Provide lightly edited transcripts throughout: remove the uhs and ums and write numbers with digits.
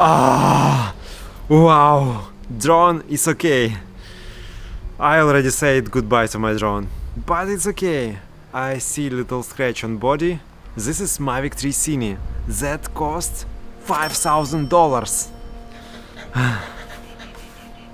Ah, wow, drone is okay. I already said goodbye to my drone, but it's okay. I see little scratch on body. This is Mavic 3 Cine. That cost $5,000.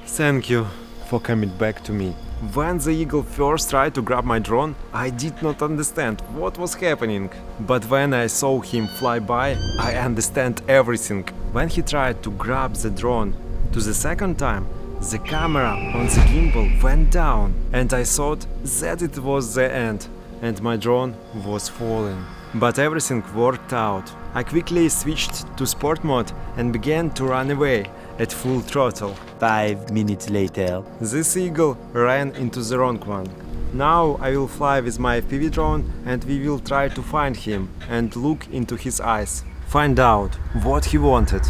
Thank you for coming back to me. When the eagle first tried to grab my drone, I did not understand what was happening. But when I saw him fly by, I understand everything. When he tried to grab the drone to the second time, the camera on the gimbal went down, and I thought that it was the end, and my drone was falling. But everything worked out. I quickly switched to sport mode and began to run away at full throttle. 5 minutes later. This eagle ran into the wrong one. Now I will fly with my Phi Phi drone and we will try to find him and look into his eyes. Find out what he wanted.